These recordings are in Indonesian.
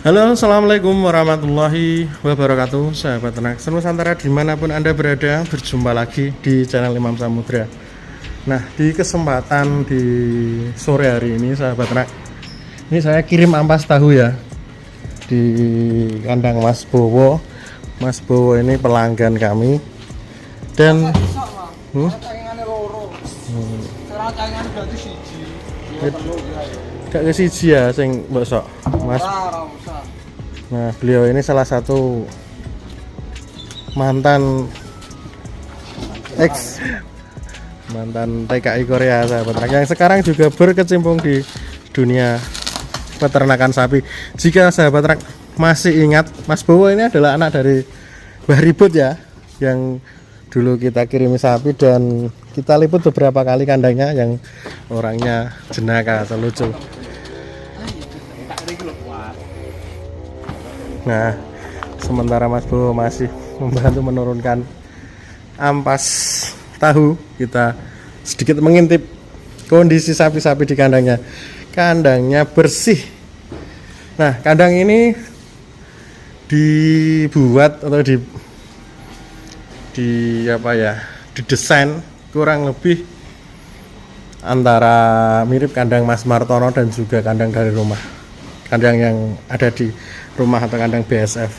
Halo, assalamualaikum warahmatullahi wabarakatuh, sahabat ternak Senusantara dimanapun Anda berada. Berjumpa lagi di channel Imam Samudra. Nah, di kesempatan di sore hari ini, sahabat ternak, ini saya kirim ampas tahu ya di kandang Mas Bowo. Mas Bowo ini pelanggan kami dan gak kesiji ya sing mbok sok Mas. Nah, beliau ini salah satu mantan TKI Korea, sahabat ternak, yang sekarang juga berkecimpung di dunia peternakan sapi. Jika sahabat ternak masih ingat, Mas Bowo ini adalah anak dari Mbah Ribut ya, yang dulu kita kirimi sapi dan kita liput beberapa kali kandangnya yang orangnya jenaka atau lucu. Nah, sementara Mas Bowo masih membantu menurunkan ampas tahu, kita sedikit mengintip kondisi sapi-sapi di kandangnya. Kandangnya bersih. Nah, kandang ini dibuat atau didesain kurang lebih antara mirip kandang Mas Martono dan juga kandang dari rumah, kandang yang ada di rumah atau kandang BSF.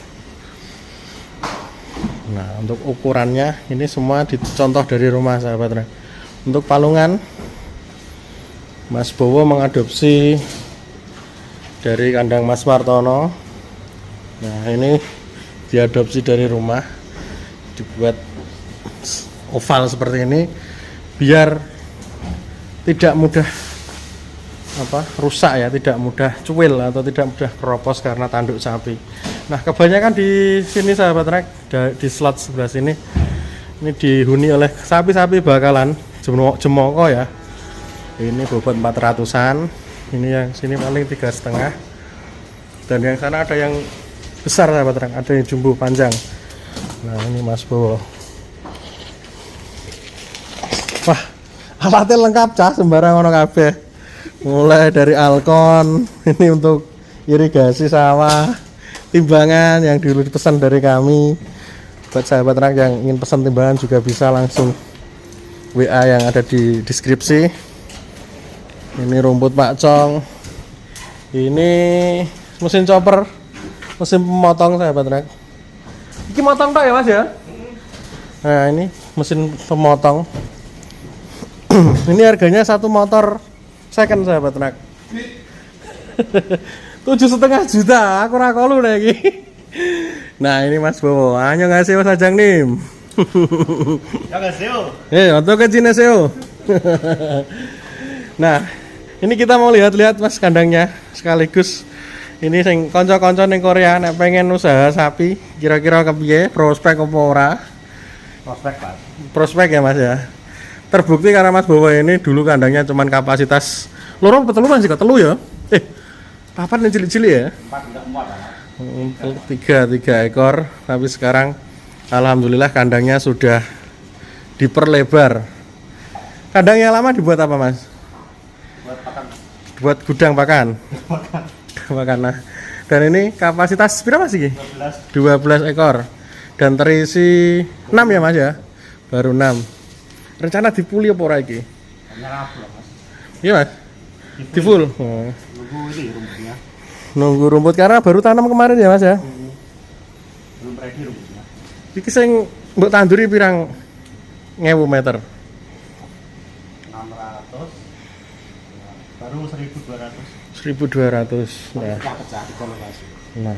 Nah, untuk ukurannya ini semua dicontoh dari rumah, sahabat ternak. Untuk palungan, Mas Bowo mengadopsi dari kandang Mas Martono. Nah, ini diadopsi dari rumah, dibuat oval seperti ini biar tidak mudah rusak ya, tidak mudah cuil atau tidak mudah keropos karena tanduk sapi. Nah, kebanyakan di sini, sahabat ternak, di slot sebelah sini ini dihuni oleh sapi-sapi bakalan jemoko ya. Ini bobot 400-an, ini yang sini paling 3,5, dan yang sana ada yang besar, sahabat ternak, ada yang jumbo panjang. Nah, ini Mas Bowo. Wah, alatnya lengkap cah, sembarang ono kabeh. Mulai dari alkon, ini untuk irigasi sawah, timbangan yang dulu dipesan dari kami. Buat sahabat ternak yang ingin pesan timbangan juga bisa langsung WA yang ada di deskripsi. Ini rumput Pak Cong. Ini mesin chopper, mesin pemotong, sahabat ternak. Ini motong Pak ya Mas ya? Nah, ini mesin pemotong. Ini harganya satu motor second, sahabat ternak. 7,5 juta, aku rakolu lagi. Nah, ini Mas Bowo. Anyo ngasih Mas Ajang nim. Untuk ke Cina seo. Nah, ini kita mau lihat-lihat Mas kandangnya sekaligus. Ini sing kanca-kanca ning Korea nek pengen usaha sapi, kira-kira kepiye, prospek apa ora? Prospek, Pak. Prospek ya, Mas ya. Terbukti karena Mas Bowo ini dulu kandangnya cuman kapasitas lorong petelu masih ketelu ya. Papan yang cilik-cilik ya. 3 ekor, tapi sekarang alhamdulillah kandangnya sudah diperlebar. Kandang yang lama dibuat apa, Mas? Buat pakan. Buat gudang pakan. Pakan. Nah, dan ini kapasitas berapa sih? 12 ekor. Dan terisi 6 ya, Mas ya? Baru 6. Rencana dipuli apa ora iki? Mas. Iya, Mas. Di full. Oh. Nunggu ini rumputnya. Nunggu rumput karena baru tanam kemarin ya, Mas ya? Belum ready rumputnya. Iki sing mbok tanduri pirang ngewu meter? 600. Baru 1.200. 1.200. Nah. Pecah di lokasi. Nah.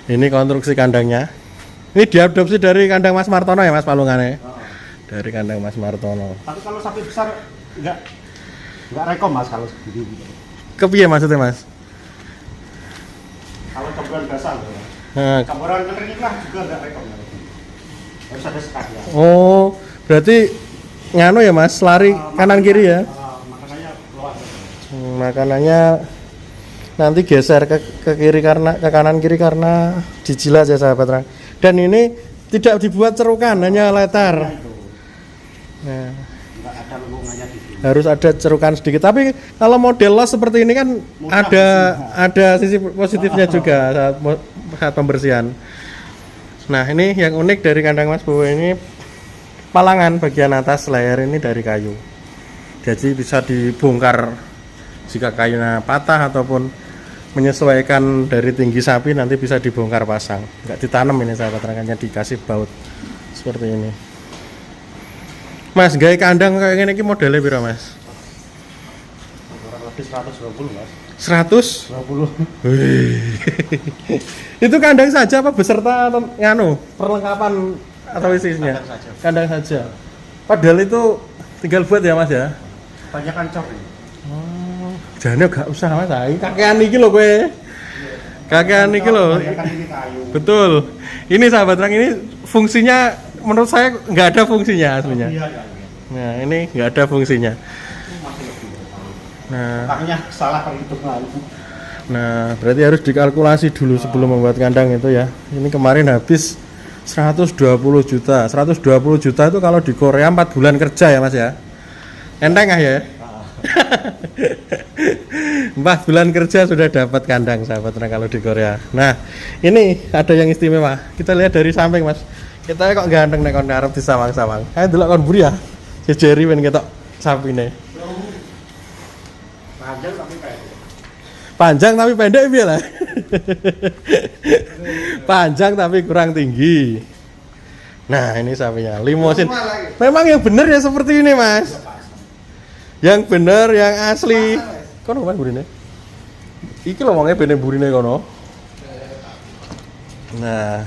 Ini konstruksi kandangnya. Ini diadopsi dari kandang Mas Martono ya, Mas, palungannya? Dari kandang Mas Martono. Tapi kalau sapi besar enggak rekom, Mas, kalau segini gitu. Kepiye maksudnya, Mas? Kalau campuran basah loh. Nah. Campuran kering lah juga enggak rekom. Harus ada sekatnya. Oh, berarti nganu ya, Mas, lari kanan kiri ya? Makanannya luas. Makanannya nanti geser ke kiri karena ke kanan kiri karena dijilat ya, sahabat ternak. Dan ini tidak dibuat cerukan, hanya letter. Nah, enggak ada lengkungannya di sini. harus ada cerukan sedikit. Tapi kalau model los seperti ini kan ada sisi positifnya juga saat pembersihan. Nah, ini yang unik dari kandang Mas Bowo ini, palangan bagian atas layar ini dari kayu. Jadi bisa dibongkar jika kayunya patah ataupun menyesuaikan dari tinggi sapi, nanti bisa dibongkar pasang. Enggak ditanam ini, saya terangkannya dikasih baut seperti ini. Mas, gaya kandang kayak gini iki modelnya piro, Mas? Kurang lebih 120, Mas. 120. 20. Itu kandang saja apa beserta nganu perlengkapan atau isinya? Kandang saja. Kandang saja. Padahal itu tinggal buat ya, Mas ya. Banyak kancor ini. Oh, jane gak usah, Mas. Iki kakean iki lho kowe. Kakean iki lho. Kan ini kayu. Betul. Ini sahabat terang, ini fungsinya menurut saya nggak ada fungsinya aslinya. Iya, iya. Nah, ini nggak ada fungsinya. Masih lebih dari kayu. Nah, Makanya salah perhitungan. Nah, berarti harus dikalkulasi dulu sebelum membuat kandang itu ya. Ini kemarin habis 120 juta. 120 juta itu kalau di Korea 4 bulan kerja ya, Mas ya. Enteng ya? 4 bulan kerja sudah dapat kandang, sahabat, kalau di Korea. Nah, ini ada yang istimewa. Kita lihat dari samping, Mas. Kita kok ganteng nek kon arep disawang-sawang. Ayo delok kon mburi ya. Jejeri ben ketok sapine. Panjang tapi pendek. Panjang tapi pendek piye lah. Panjang tapi kurang tinggi. Nah, ini sapinya, limosin. Memang yang benar ya seperti ini, Mas. Yang benar, yang asli. Kono kan burine? Iki lho wonge bene burine kono. Nah,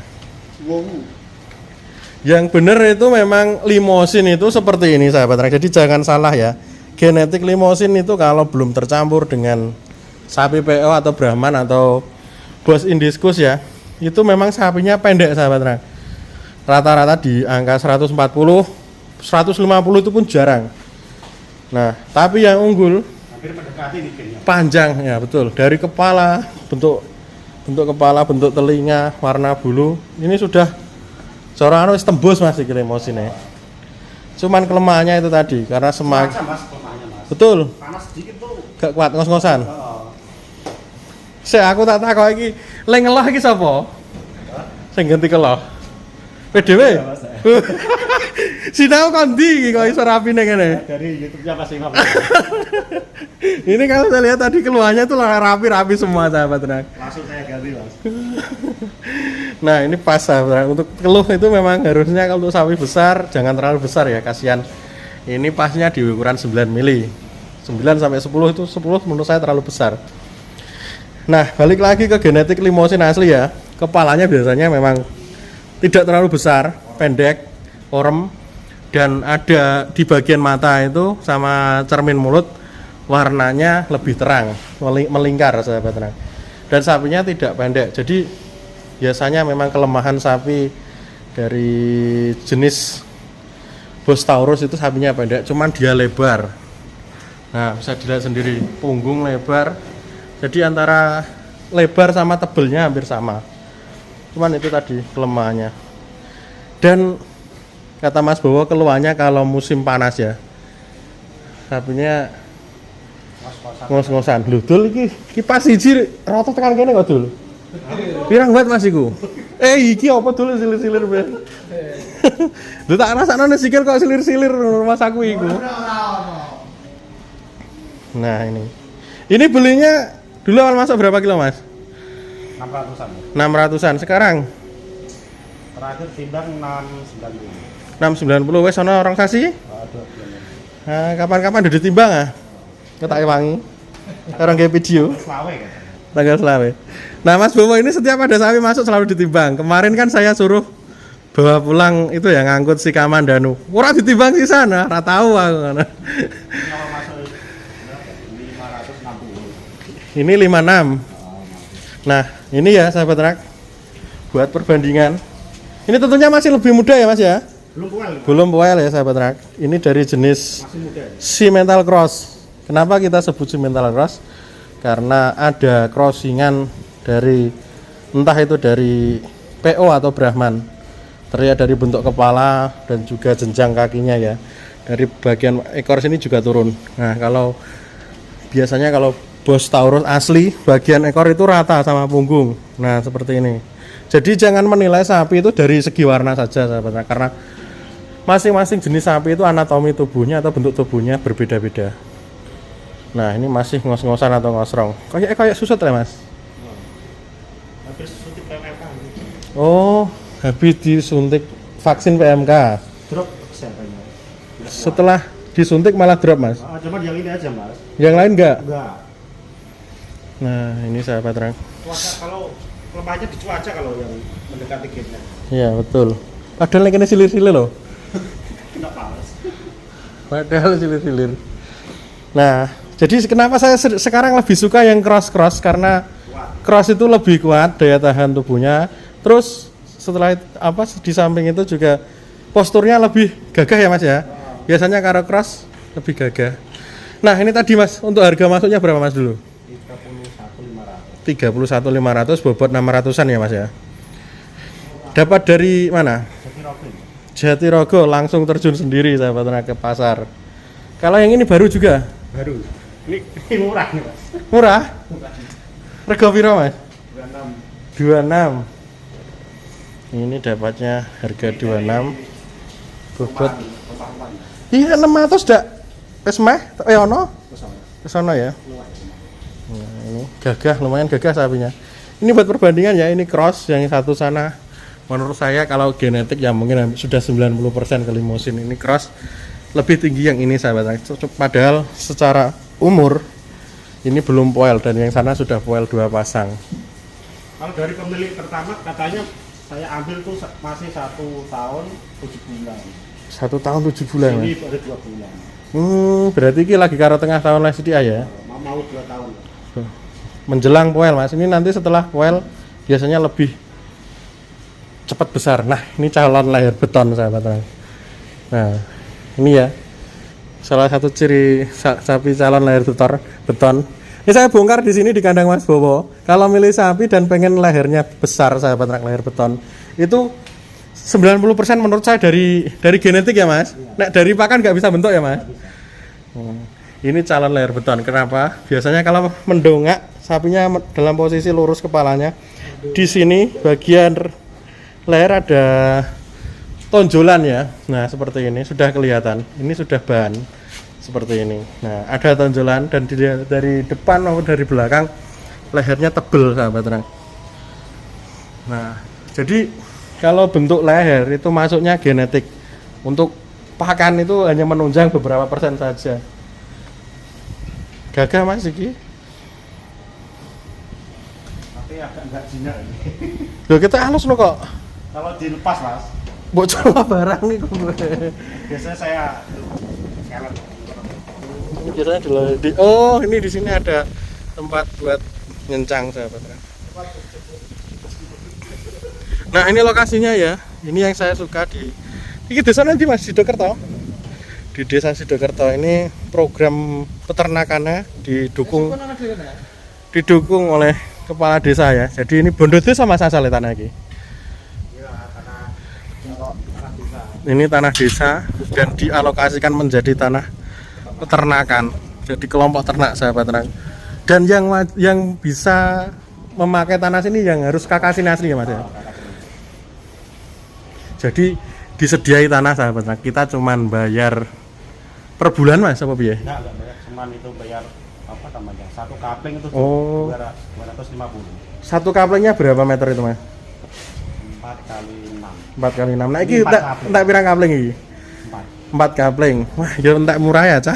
yang benar itu memang limosin itu seperti ini, sahabat. Jadi jangan salah ya. Genetik limosin itu kalau belum tercampur dengan sapi PO atau Brahman atau Bos Indiskus ya, itu memang sapinya pendek, sahabat. Rata-rata di angka 140, 150 itu pun jarang. Nah, tapi yang unggul Hampir mendekati nih gennya. panjang ya, betul. Dari kepala, bentuk kepala, bentuk telinga, warna bulu, ini sudah coran wis tembus Mas iki limosine. Cuman kelemahannya itu tadi karena semak. Mas, kelemahannya, Mas. Betul. Panas sedikit tuh. Gak kuat ngos-ngosan. Oh. Aku tak takok iki, le ngeloh iki sapa? Sing ganti keloh. PDW. Sinau kondi iki kok iso rapine ngene. Dari YouTube-nya Mas Imam. Ini kalau saya lihat tadi keluarnya tuh rapi-rapi semua, sahabat tenang. Langsung saya ganti, Mas. Nah, ini pas, sahabat. Untuk keluh itu memang harusnya kalau untuk sapi besar jangan terlalu besar ya, kasihan. Ini pasnya di ukuran 9 mili. 9 sampai 10 itu 10 menurut saya terlalu besar. Nah, balik lagi ke genetik limosin asli ya. Kepalanya biasanya memang tidak terlalu besar, pendek, orem, dan ada di bagian mata itu sama cermin mulut warnanya lebih terang, melingkar, sahabat tenang. Dan sapinya tidak pendek. Jadi biasanya memang kelemahan sapi dari jenis Bos Taurus itu sapinya pendek, cuman dia lebar. Nah, bisa dilihat sendiri, punggung lebar. Jadi antara lebar sama tebelnya hampir sama. Cuman itu tadi kelemahannya. Dan kata Mas Bowo keluarnya kalau musim panas ya, sapinya ngos-ngosan. Lho, Dul iki kipas siji rata tekan kene kok, Dul. Pirang banget Mas iku? Iki apa Dul silir-silir ben. Lho tak rasakno nek sikil kok silir-silir Mas aku iku. Nah, ini. Ini belinya dulu awal masuk berapa kilo, Mas? 600-an. 600-an. Sekarang Terakhir timbang 690. 690 wes ana orang sasi? Aduh, Nah, kapan-kapan udah ditimbang ah. Ketak wangi. Orang kayak video. Selawe kan. Tanggal selawe. Nah, Mas Bowo ini setiap ada sapi masuk selalu ditimbang. Kemarin kan saya suruh bawa pulang itu ya, ngangkut si Kamandanu. Ora ditimbang di sana, ora tahu aku kan. Kalau masuk 560. Ini 56. Nah, ini ya sahabat ternak, buat perbandingan. Ini tentunya masih lebih muda ya Mas ya? Belum pual. Belum poel ya sahabat ternak. Ini dari jenis Masih muda. Simmental Cross. Kenapa kita sebut Simmental Cross? Karena ada crossingan dari entah itu dari PO atau Brahman. Terlihat dari bentuk kepala dan juga jenjang kakinya ya. dari bagian ekor sini juga turun. Nah, biasanya kalau Bos Taurus asli bagian ekor itu rata sama punggung. Nah, seperti ini. Jadi jangan menilai sapi itu dari segi warna saja sahabat, karena masing-masing jenis sapi itu anatomi tubuhnya atau bentuk tubuhnya berbeda-beda. Nah, ini masih ngos-ngosan atau ngosrong. Kayak susut ya, Mas? Habis suntik PMK. Oh, habis disuntik vaksin PMK. Drop kesehatannya. Setelah disuntik malah drop, Mas. Cuma yang ini aja, Mas. Yang lain enggak? Enggak. Nah, ini sahabat terang. Cuaca kalau lemahnya di cuaca kalau yang mendekati gate-nya. Iya, betul. Padahal ini silir-silir loh. Enggak panas. Padahal silir-silir. Nah, jadi kenapa saya sekarang lebih suka yang cross karena cross itu lebih kuat daya tahan tubuhnya. Terus setelah di samping itu juga posturnya lebih gagah ya, Mas ya. Biasanya kalau cross lebih gagah. Nah, ini tadi Mas, untuk harga masuknya berapa Mas dulu? 31.500 bobot 600-an ya Mas ya. Dapat dari mana? Jatirogo, langsung terjun sendiri sahabat ke pasar. Kalau yang ini baru juga? Baru. Ini murah nih, Mas. Murah? Rego piro Mas? 26. 26. Ini dapatnya harga 26. Bobot. Iya 600 dak. Wis meh ono? Wis ono ya. Nah, ini gagah, lumayan gagah sapinya. Ini buat perbandingan ya, ini cross, yang satu sana menurut saya kalau genetik ya mungkin sudah 90% ke limosin. Ini cross lebih tinggi yang ini sahabat. Padahal secara umur ini belum poel dan yang sana sudah poel 2 pasang. Kalau dari pemilik pertama katanya saya ambil tuh masih 1 tahun 7 bulan. 1 tahun 7 bulan. Ini baru 2 bulan. Berarti ini lagi karo tengah tahun lah sedia ya. Mau 2 tahun. Menjelang poel Mas. Ini nanti setelah poel biasanya lebih cepat besar. Nah, ini calon lahir beton sahabat. Nah, ini ya salah satu ciri sapi calon lahir beton. Ini saya bongkar di sini di kandang Mas Bowo. Kalau milih sapi dan pengen lahirnya besar sahabat lahir beton, itu 90% menurut saya dari genetik ya Mas. Nek dari pakan nggak bisa bentuk ya Mas. Ini calon lahir beton. Kenapa? Biasanya kalau mendongak sapinya dalam posisi lurus kepalanya. Di sini bagian leher ada tonjolan ya. Nah, seperti ini sudah kelihatan. Ini sudah ban seperti ini. Nah, ada tonjolan dan dari depan maupun dari belakang lehernya tebel sahabat terang. Nah, jadi kalau bentuk leher itu masuknya genetik. Untuk pakan itu hanya menunjang beberapa persen saja. Gagah Mas iki. Tapi agak enggak jinak ini. Loh kita halus loh kok. Kalau dilepas Mas, Bocor barang nih gue. biasanya saya kelep. Biasanya oh ini di sini ada tempat buat nyencang sahabat. Nah ini lokasinya ya. Ini yang saya suka di desa nanti Mas Sidokerto. Di desa Sidokerto ini program peternakannya didukung oleh kepala desa ya. Jadi ini bondo desa Mas asal tanah ini. Ini tanah desa dan dialokasikan menjadi tanah peternakan. Jadi kelompok ternak sahabat ternak. Dan yang bisa memakai tanah sini yang harus kakasin asli ya Mas ya. Jadi disediai tanah sahabat ternak. Kita cuman bayar per bulan Mas apa piye? Enggak bayar, cuman itu bayar apa namanya? 1 kapling itu 250. Satu kaplingnya berapa meter itu Mas? 4 kali 6. 4 kali 6. Nah iki entek pirang kapling iki? 4 kapling. Wah, ya entek murah ya, Cah.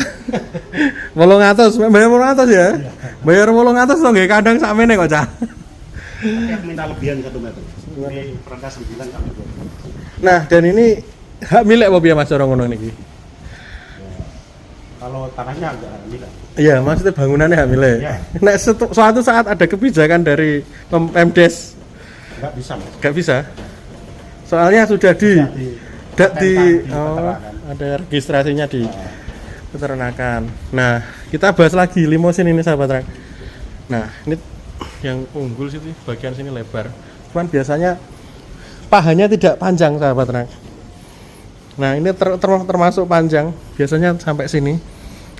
800, bayar 800 ya? Bayar 800 to nggih kandang sakmene kok, Cah. Tapi minta lebihan 1 meter. Ini perangkat 9 kali 2. Nah, dan ini hak milik apa piye Mas cara ngono niki? Kalau tanahnya agak milik. Iya, maksudnya bangunannya hak milik. Ya. Nek suatu saat ada kebijakan dari Pemdes Enggak bisa, Mas. nggak bisa. Soalnya sudah ada registrasinya di peternakan. Nah, kita bahas lagi limosin ini sahabat ternak. Nah, ini yang unggul sih bagian sini lebar. Cuman biasanya pahanya tidak panjang sahabat ternak. Nah ini termasuk panjang, biasanya sampai sini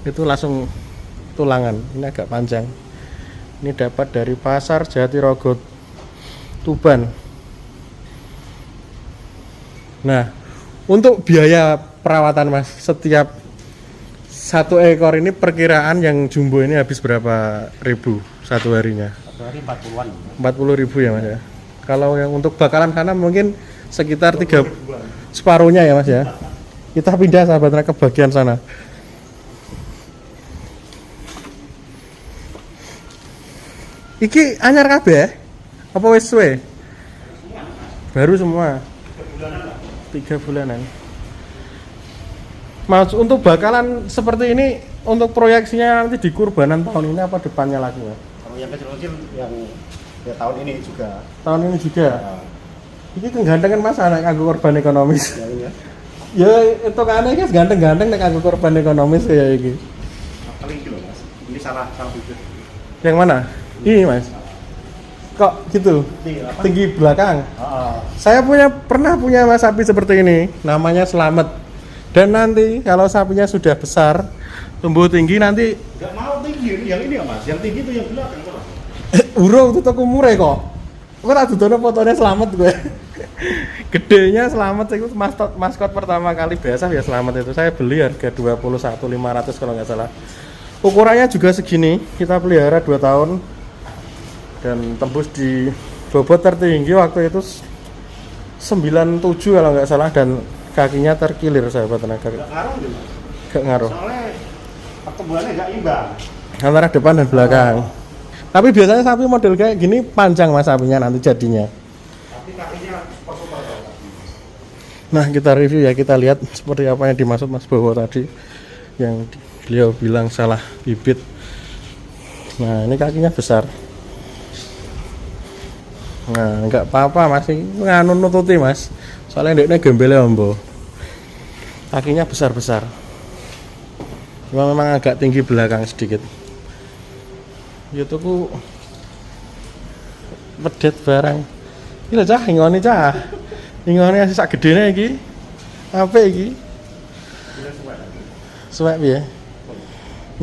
itu langsung tulangan. Ini agak panjang. Ini dapat dari Pasar Jatirogo Tuban. Nah untuk biaya perawatan mas, setiap satu ekor ini perkiraan yang jumbo ini habis berapa ribu satu harinya? Satu hari 40-an. 40.000 ya mas ya. Kalau yang untuk bakalan sana mungkin sekitar 3 ribuan. separuhnya ya mas ya. Kita pindah sahabat ternak ke bagian sana. Iki anyar kabeh? Apa wis suwe? Baru semua. 3 bulanan. Mas untuk bakalan seperti ini untuk proyeksinya nanti di kurbanan tahun ini apa depannya lagi mas? Kalau yang kecil-kecil yang ya tahun ini juga. Tahun ini juga. Nah, Ini kegantengan mas anak aku korban ekonomis. ya ini ya. Ya itu kan ini ganteng-ganteng nek aku korban ekonomis ya iki. Paling kilo mas. Ini salah bibit. Yang mana? Ini mas. Kok gitu? Apa? Tinggi belakang. Ah, Saya pernah punya mas sapi seperti ini, namanya Slamet. Dan nanti kalau sapinya sudah besar, tumbuh tinggi nanti nggak mau tinggi, yang ini ya mas. Yang tinggi itu yang belakang kok. urung itu toko murah kok. Gue tak dudono fotonya Slamet gue. Gedenya Slamet itu maskot pertama kali biasa ya Slamet itu. Saya beli harga 21.500 kalau nggak salah. Ukurannya juga segini, kita pelihara 2 tahun dan tembus di bobot tertinggi waktu itu 97 kalau nggak salah dan kakinya terkilir sahabat tenaga. Nggak ngaruh gitu mas. Gak ngaruh Soalnya pertumbuhannya nggak imbang. antara depan dan belakang. Tapi biasanya sapi model kayak gini panjang mas sapinya nanti jadinya. Tapi kakinya super. Nah kita review ya, kita lihat seperti apa yang dimaksud Mas Bowo tadi yang beliau bilang salah bibit. Nah ini kakinya besar. Nah nggak apa-apa masih nganu nututi mas, soalnya ini gembelnya ombo. Kakinya besar-besar, cuma memang agak tinggi belakang sedikit. Itu pedet barang. Ini cah, ingoni cah. Ingoni asih sak gedene iki. Apa iki? Suwek piye?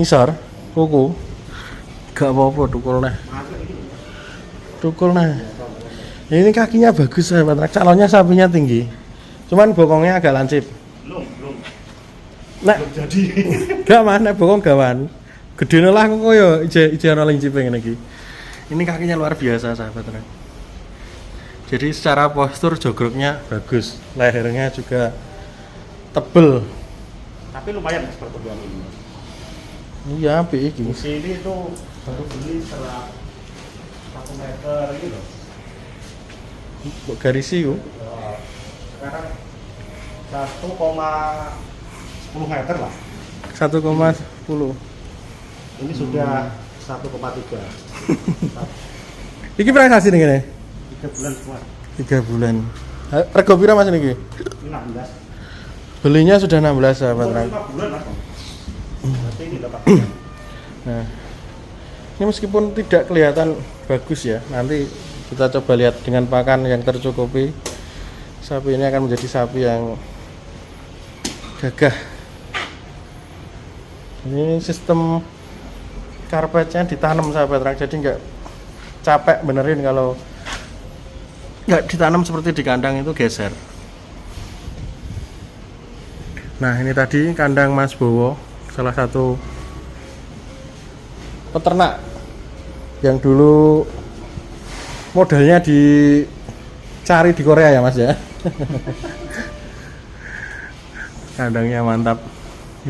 Ngisor, kuku. Gak apa-apa tukul nah. Tukul nah. Ini kakinya bagus sahabat, calonnya sapinya tinggi. Cuman bokongnya agak lancip. Belum. Nek Belum jadi. gak mana bokong gawan. Gedene lah kok ya ijo ana lincipe ngene iki. Ini kakinya luar biasa sahabat tenan. Jadi secara postur jogroknya bagus, lehernya juga tebel. Tapi lumayan mas pertumbuhan ini. Mas. Iya, apik iki. Di sini itu baru beli setelah 1 meter gitu. Mbok garisi yo. Sekarang 1,10 meter lah. 1,10. Ini sudah 1,3. Iki prestasi ning kene. 3 bulan semua. 3 bulan. Rego pira Mas niki? Ini 16. Belinya sudah 16 sahabat terang. 5 bulan mas. Berarti ini dapat bulan. Nah, ini meskipun tidak kelihatan bagus ya, nanti kita coba lihat dengan pakan yang tercukupi, sapi ini akan menjadi sapi yang gagah. Ini sistem karpetnya ditanam sahabat terang, jadi nggak capek benerin kalau nggak ditanam seperti di kandang itu geser. Nah ini tadi kandang Mas Bowo, salah satu peternak yang dulu modalnya dicari di Korea ya Mas ya. Kandangnya mantap.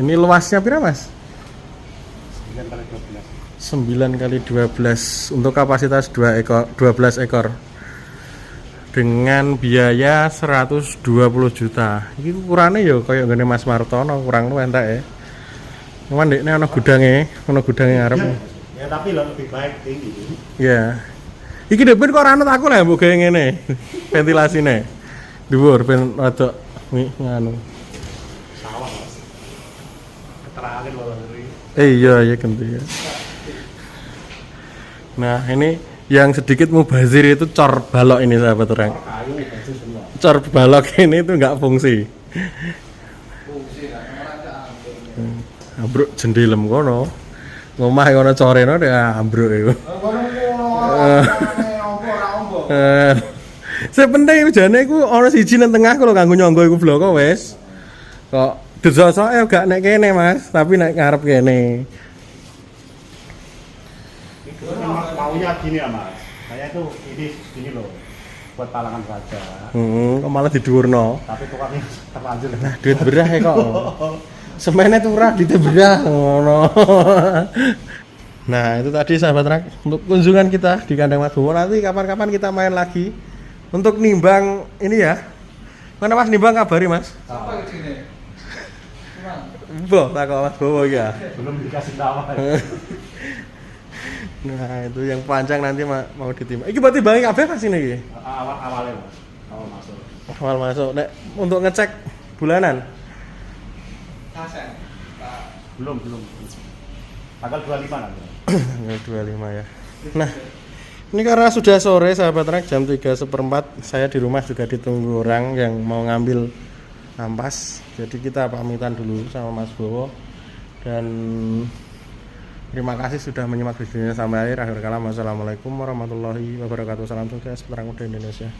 Ini luasnya berapa Mas? 9 kali 12 untuk kapasitas 12 ekor dengan biaya 120 juta. Ini ukurannya ya kayak gini Mas Martono, kurang lu entek ya. Cuman ini ada gudangnya ngarep. Ya tapi lebih baik tinggi. Ya. Iki depan kok ranut aku lah mbok gawe ngene. Ventilasine. Dhuwur ben rada nganu. Sawah mas. Keterangan loh dari. Iya ganti ya. Nah, ini yang sedikit mubazir itu cor balok ini sahabat orang. Kayu itu semua. Cor balok ini tuh nggak fungsi. ambruk jendelem kono. Ngomah kono coreno dek ambruk iku. Sing penting jane iku ana siji nang tengah kalau kanggo nyangga iku bloko wis. Kok desosoke gak nek kene Mas, tapi nek ngarep kene. Itu memang maunya gini ya Mas. Saya tuh ini loh buat palangan saja. Kok malah didhuwurno. Tapi tukangnya terlanjur. Nah, duit berah ya kok. Semennya turah duit berah ngono. Nah, itu tadi sahabat rak untuk kunjungan kita di kandang Mas Bowo. Nanti kapan-kapan kita main lagi untuk nimbang ini ya. Mana Mas nimbang kabari Mas? Apa ini? Boh, tak kok Mas Bowo ya. Belum dikasih nama. Nah, itu yang panjang nanti mau ditimbang. Iki berarti bangi kabeh Mas ini iki. Awalnya Mas. Awal masuk. Awal masuk. Nek untuk ngecek bulanan. Kasen. Belum. Tanggal 25 nanti. Tanggal 25 ya. Nah, ini karena sudah sore sahabat rak jam 3:15 saya di rumah juga ditunggu orang yang mau ngambil ampas. Jadi kita pamitan dulu sama Mas Bowo dan terima kasih sudah menyimak videonya sampai akhir. Akhir kalam, wassalamualaikum warahmatullahi wabarakatuh. Salam sukses Perang Muda Indonesia.